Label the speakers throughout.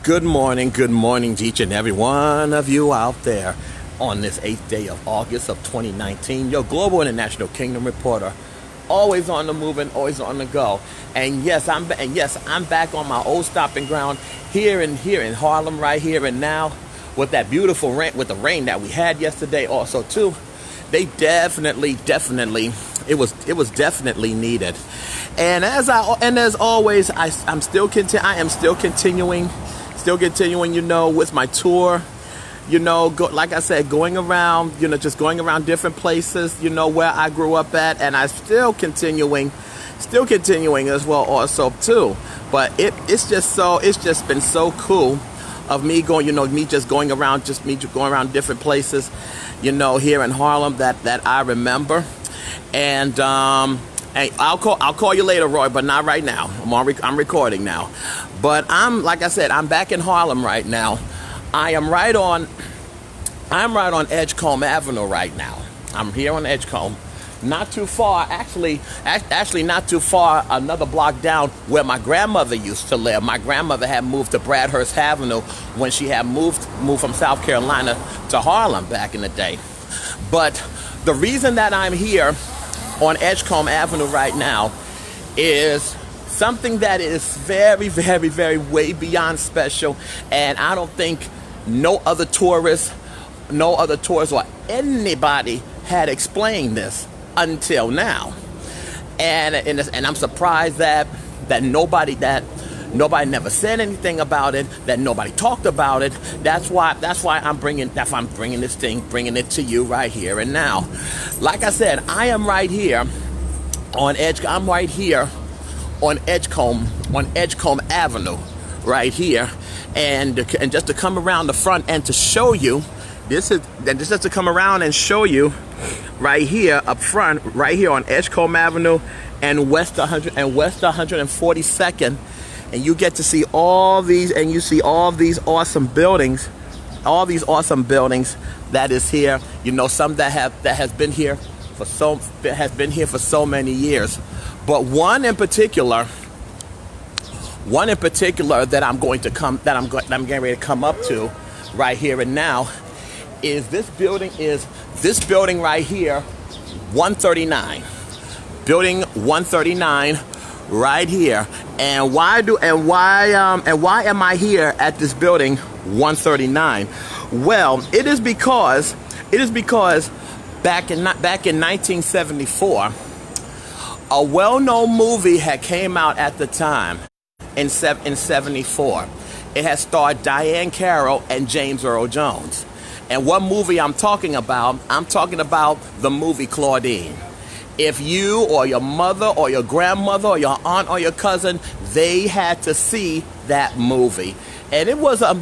Speaker 1: Good morning to each and every one of you out there on this 8th day of August of 2019. Your Global International Kingdom reporter, always on the move and always on the go. And yes, I'm back on my old stomping ground here in Harlem, right here and now, with that beautiful rain, with the rain that we had yesterday also too. They definitely, it was definitely needed. And as always, I am still continuing, with my tour. Like I said, going around, just going around different places, where I grew up at, and I'm still continuing as well also too. But it's just been so cool of me going, me going around different places, here in Harlem that I remember. And I'll call you later, Roy, but not right now. I'm recording now. But like I said, I'm back in Harlem right now. I'm right on Edgecombe Avenue right now. I'm here on Edgecombe. Not too far, actually not too far, another block down where my grandmother used to live. My grandmother had moved to Bradhurst Avenue when she had moved from South Carolina to Harlem back in the day. But the reason that I'm here on Edgecombe Avenue right now is something that is very, very, very way beyond special, and I don't think no other tourists or anybody had explained this until now. And I'm surprised that nobody never said anything about it, that nobody talked about it. That's why I'm bringing it to you right here and now. Like I said, I am right here on Edgecombe Avenue right here, and just to come around the front and to show you, just to come around and show you right here up front, right here on Edgecombe Avenue and West 142nd, and you get to see all these awesome buildings, that is here. Some that has been here for so many years. But one in particular that I'm getting ready to come up to right here and now is this building right here, 139. Building 139 right here. And why am I here at this building 139? Well, it is because back in 1974, a well-known movie had came out at the time in 74. It had starred Diahann Carroll and James Earl Jones. And what movie I'm talking about? I'm talking about the movie Claudine. If you or your mother or your grandmother or your aunt or your cousin, they had to see that movie. And it was a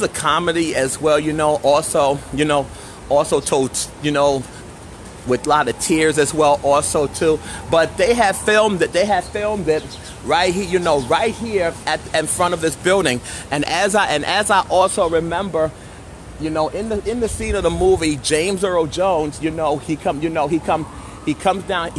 Speaker 1: comedy as well, also told, with a lot of tears as well also too. But they had filmed it right here, right here in front of this building. And as I also remember, in the scene of the movie, James Earl Jones, he comes down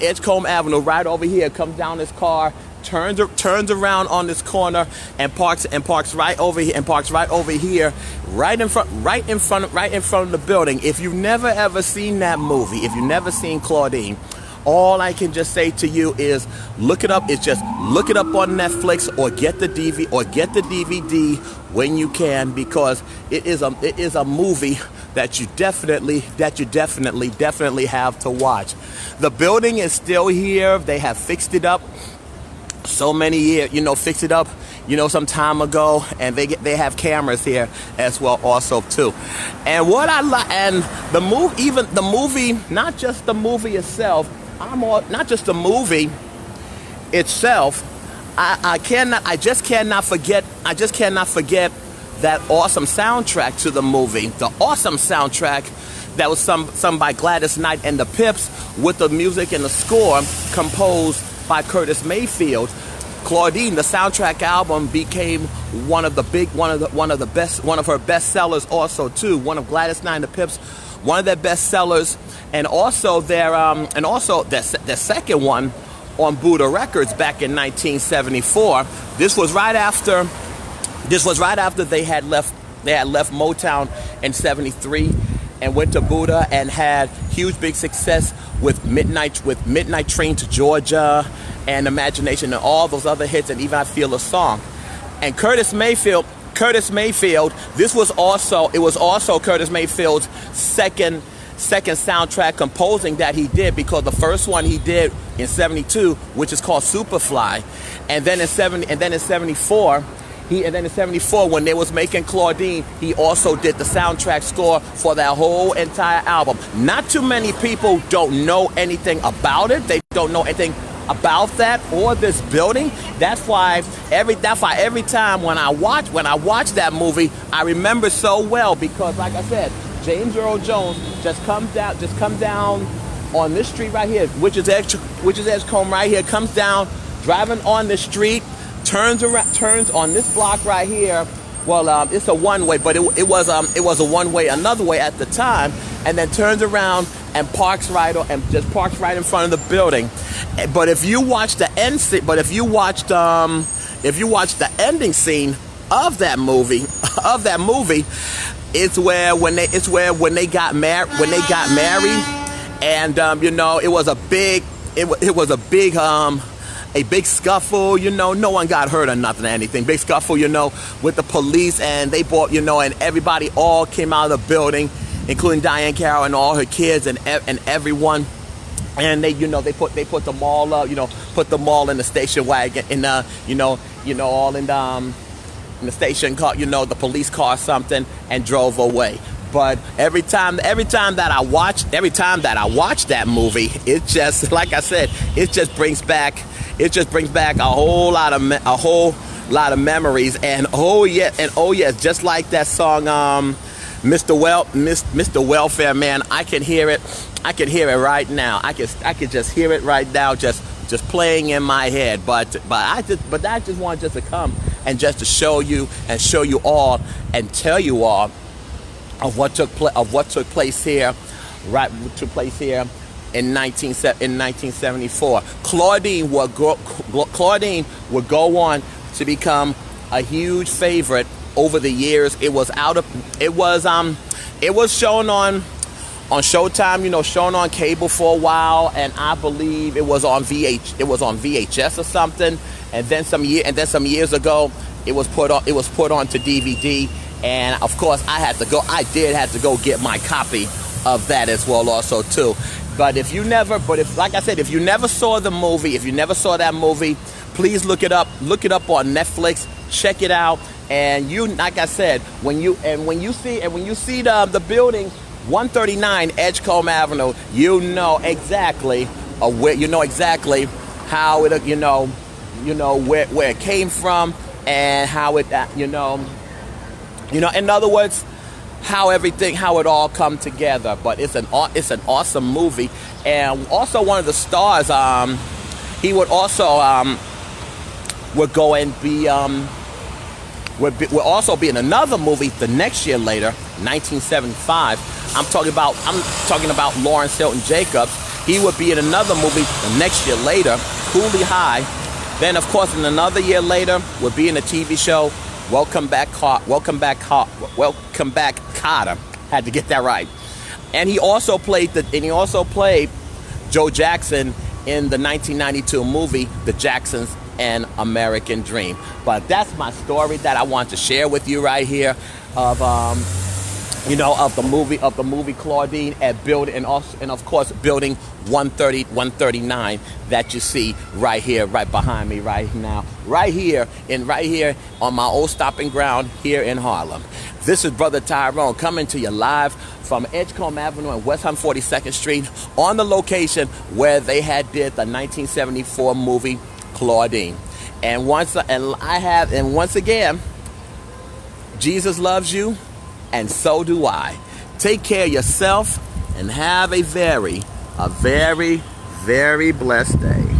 Speaker 1: Edgecombe Avenue right over here, comes down his car, turns around on this corner and parks right over here, right in front of the building. If you've never ever seen that movie, if you've never seen Claudine, all I can just say to you is look it up. It's just look it up on Netflix or get the DVD when you can, because it is a movie that you definitely have to watch. The building is still here. They have fixed it up so many years, fixed it up, some time ago, and they have cameras here as well also too. And what I like, and the movie, not just the movie itself, I just cannot forget that awesome soundtrack to the movie. The awesome soundtrack that was sung by Gladys Knight and the Pips, with the music and the score composed by Curtis Mayfield. Claudine, the soundtrack album, became one of her best sellers also too. One of Gladys Knight and the Pips, one of their best sellers, and also their second one on Buddha Records back in 1974. This was right after This was right after they had left Motown in '73 and went to Buddha and had huge big success with Midnight Train to Georgia and Imagination and all those other hits, and even I Feel a Song. And Curtis Mayfield, it was also Curtis Mayfield's second soundtrack composing that he did, because the first one he did in '72, which is called Superfly, and then in '74 when they was making Claudine, he also did the soundtrack score for that whole entire album. Not too many people don't know anything about it. They don't know anything about that or this building. That's why every time when I watch that movie, I remember so well, because like I said, James Earl Jones just comes down on this street right here, which is Edgecombe right here, comes down driving on the street, turns on this block right here. Well, it's a one-way, but it was a one-way another way at the time, and then turns around and parks right in front of the building. But if you watch the ending scene of that movie, it's where when they got married, and it was a big scuffle, no one got hurt or nothing or anything. Big scuffle, with the police, and they bought, and everybody all came out of the building, including Diane Carroll and all her kids and everyone. And they put them all up, put them all in the station wagon, in all in the station car, the police car or something, and drove away. But every time that I watch that movie, it just, like I said, it just brings back a whole lot of memories. And oh yes, just like that song, Mr. Welfare Man, I can hear it right now. I can just hear it right now, just playing in my head. But I just want to come and just to show you all and tell you all of what took place here in 1974. Claudine would go on to become a huge favorite over the years. It was shown on Showtime, shown on cable for a while, and I believe it was on VHS or something. And then some years ago, it was put on to DVD. And of course, I did have to go get my copy of that as well, also too. But if you never saw the movie, if you never saw that movie, please look it up on Netflix, check it out. And like I said, when you see the building 139 Edgecombe Avenue, you know exactly how it, where it came from, and how it, in other words, how it all come together. But it's an awesome movie. And also one of the stars, he would also would go and be would also be in another movie the next year later, 1975. I'm talking about Lawrence Hilton Jacobs. He would be in another movie the next year later, Cooley High. Then, of course, in another year later, would be in a TV show, Welcome Back, Kotter. Had to get that right. And he also played Joe Jackson in the 1992 movie, The Jacksons and American Dream. But that's my story that I want to share with you right here of the movie Claudine and building, and of course building 139 that you see right here, right behind me right now, right here on my old stomping ground here in Harlem. This is Brother Tyrone coming to you live from Edgecombe Avenue and West 142nd Street on the location where they had did the 1974 movie Claudine. And once again, Jesus loves you, and so do I. Take care of yourself and have a very, very blessed day.